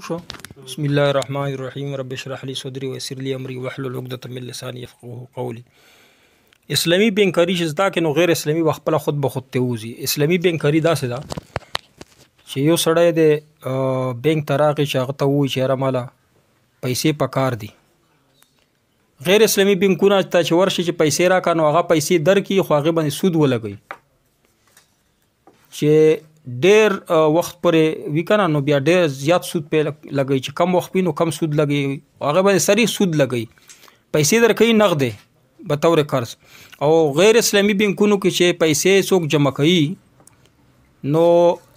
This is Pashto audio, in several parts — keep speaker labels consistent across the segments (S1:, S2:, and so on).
S1: شو بسم الله الرحمن الرحیم رب اشرح لي صدري ويسر لي امري واحلل عقدة من لساني يفقهوا قولي. اسلامی بینکاری چې زده کې نو غیر اسلامی خپل خود به خود ته وځي. اسلامی بینکاری داسې ده چې یو سړی د بینک ته راغی چې هغه ته ووایي چې یاره ماله پیسې پکار دي. غیر اسلامی بینکونه ته چې ورشي چې پیسې راکړه نو هغه پیسې درکړي خو هغې باندې سود ولګوي چې ډیر وخت پورې وی کنه نو بیا ډیر زیات سود په لګي چې کم وخت پینو کم سود لګي هغه باندې سری سود لګي پیسې درکې نغده به تور قرض. او غیر اسلامی بانکونو کې چې پیسې څوک جمع کوي نو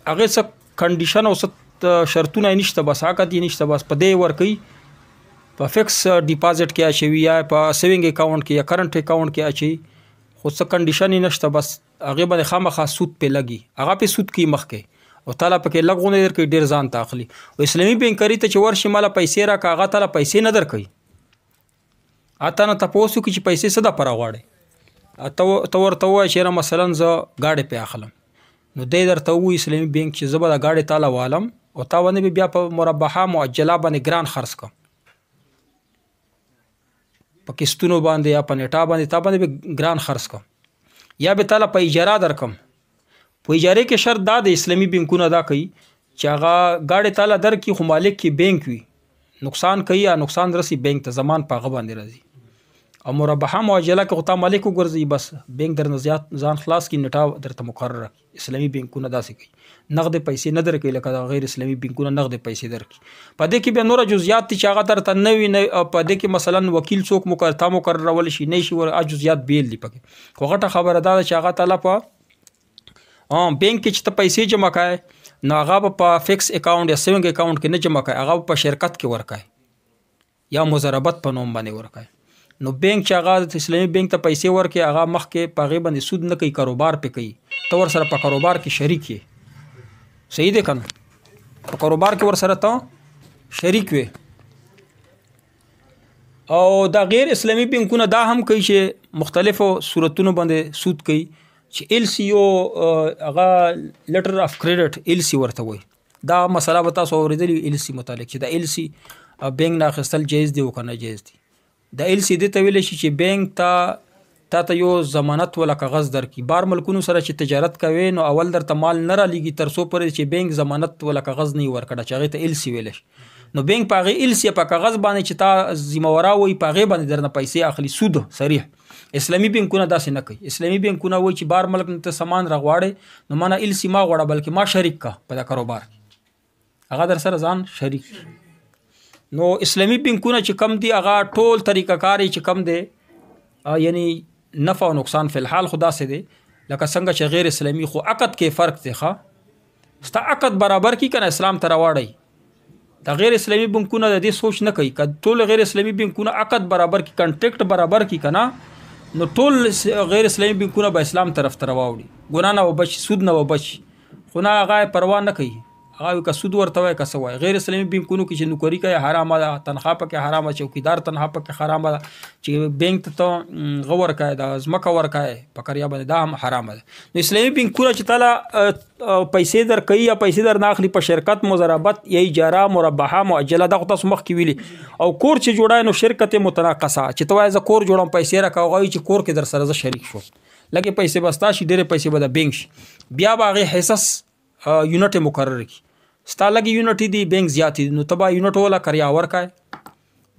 S1: هغه څه کنډیشن او څه شرطونه نشته بس حق دي نشته بس په دې ور کوي په فکس ډیپازټ کې اچوي یا په سیوینګ اکاونټ کې یا کرنٹ اکاونټ کې اچي خو څه کنډیشن نشته بس هغه باندې خامخا سود په لګي هغه په سود کې مخکې او تعالی پکې لګونه درکې ډیر ځان تاخلي. او اسلامي بینکاری ته چې ورشي مالا پیسې را کاغه تعالی پیسې نه درکې اته نه تاسو کې چې پیسې صدا پر غواړي اته ورته وای چې مثلا ز گاډي په اخلم نو دې درته وای اسلامي بانک چې زبر گاډي تعالی والم او تا باندې بیا په مربحه معجله باندې ګران خرڅ کا پاکستانو باندې یا پنيټا باندې تا باندې ګران خرڅ کا یا به تعالی په اجاره درکم. په اجاره کې شرط دا د اسلامي بانکونه دا کوي چې هغه گاډي تعالی درکې خو مالک کې بانک وي نقصان کوي یا نقصان رسی بانک ته زمان په غو باندې راځي او مربحه معجله کې خو مالک وګرځي بس بانک درنه زیات ځان خلاص کی نټا درته مقرره. اسلامي بانکونه داسې کوي نقد پیسې نه درکې لکه غیر اسلامي بانکونه نقد پیسې درکې. په دې کې به نور جزئیات چې هغه درته نوي په دې کې مثلا وکیل څوک مقررول شي نه شي ور جزئیات بیل دي پکې خو غټه خبره ده چې هغه تعالی په بانک کې چې ته پیسې جمع کړې نو هغه په فکس اکاونټ یا سیوینګ اکاونټ کې نه جمع کړې هغه په شرکت کې ورکړې یا مزربت په نوم باندې ورکړې. نو بانک چې هغه اسلامي بانک ته پیسې ورکړي هغه مخکې په هغې باندې سود نه کوي کاروبار پې کوي ته ور سره په کاروبار کې شریک یې صحیح دی که نه په کاروبار کې ور سره ته شریک وي. او دا غیر اسلامي بانکونه دا هم کوي چې مختلفو صورتونو باندې سود کوي چې ال سی او هغه لیټر اف کریډټ ال سی ورته وایي. دا مسله به تاسو اورېدلي ال سی متعلق چې دا ال سی بانک نه اخیستل جایز دی او که نه جایز دی. د ال سی دې ته ویلی شي چې بانک ته یو ضمانت ولا کاغذ درکړي. بار ملکونو سره چې تجارت کوي نو اول درته مال نه رالیږي تر څو پورې چې بانک ضمانت ولا کاغذ نه ورکړه چې هغې ته ال سی ویلی شي. نو بانک په هغې ال سی په کاغذ باندې چې تا ذمهواره وایي په هغې باندې درنه پیسې اخلي سود صریح. اسلامي بانکونه داسې نه کوي. اسلامي بانکونه وایي چې بار ملک ته سامان راغواړې نو ما نه ال سی ما غواړه بلکې ما شریک کا په دا کاروبار هغه در سره ځان شریک. نو اسلامي بانکونه چې کم دي هغه ټول طریقه کار چې کم دی یعنی نفع او نقصان فی الحال خدا سه دی لکه څنګه چې غیر اسلامي خو عقد کې فرق دی ښه ستا عقد برابر کی کنه اسلام ته راوړی. دا غیر اسلامي بانکونه د دې سوچ نه کوي که ټول غیر اسلامي بانکونه عقد برابر کی کنټریکټ برابر کی کنه نو ټول غیر اسلامي بانکونه به اسلام طرف ته راوړي ګناه نه وبچ سود نه وبچ خو نه هغه پروا نه کوي هغه که سود ورته وای که څه وای. غیر اسلامي بانکونو کې چې نوکري کوي حرامه ده تنخواه پکې حرامه چوکیدار تنخواه پکې حرامه ده چې بانک ته غو ورکوي د ځمکه ورکوي په کریا باندې دا هم حرامه ده. نو اسلامي بانکونه چې تعالی پیسې درکوي یا پیسې در نه اخلي په شرکت مزربت یا اجاره مربحه معجله دا خو تاسو مخکې ویلي. او کور چې جوړای نو شرکت متناقصه چې ته وایې زه کور جوړم پیسې راکوه هغه چې کور کې در سره زه شریک شو لکه پیسې به ستا شي ډېرې پیسې به د بانک شي بیا به هغې حصص یونټ مقرر کی ستا لګي یونټ دي بانک زیات دي نو تبا یونټ ولا کریا ورکای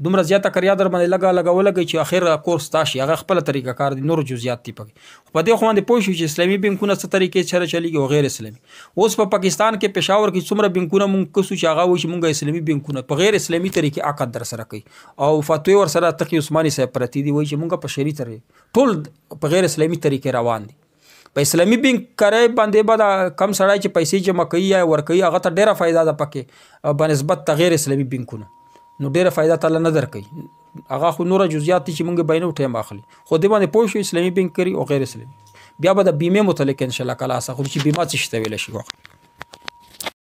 S1: دومره زیاته کریا در باندې لګولګي چې اخر کورس تاشي هغه خپل طریقه کار دي نور جزئیات دي پکې په دې خو باندې پوه شو چې اسلامي بانکونه څه طریقې سره چلیږي او غیر اسلامي. اوس په پاکستان کې پېښور کې څومره بانکونه مونږ کوسو چې هغه وایي چې مونږ اسلامي بانکونه په غیر اسلامي طریقې عقد در سره کوي او فتوی ور سره تقی عثماني صاحب پرتی دي وایي چې مونږ په شریعت ټول په غیر اسلامي طریقې روان دي. په اسلامي بانک کرای باندې به کم سړی چې پیسې جمع کوي یا ورکوي هغه ته ډېره فایده ده پکې بنسبت ته غیر اسلامي بانکونه نو ډېره فایده تعالی نه درکوي هغه خو نوره جزئیات دي چې مونږ بینو ټایم اخلي خو دې باندې پوه شو اسلامي بانک کری او غیر اسلامي. بیا به د بیمې متعلق انشاءالله کله اسه خو چې بیمه څه شته ویلی شي.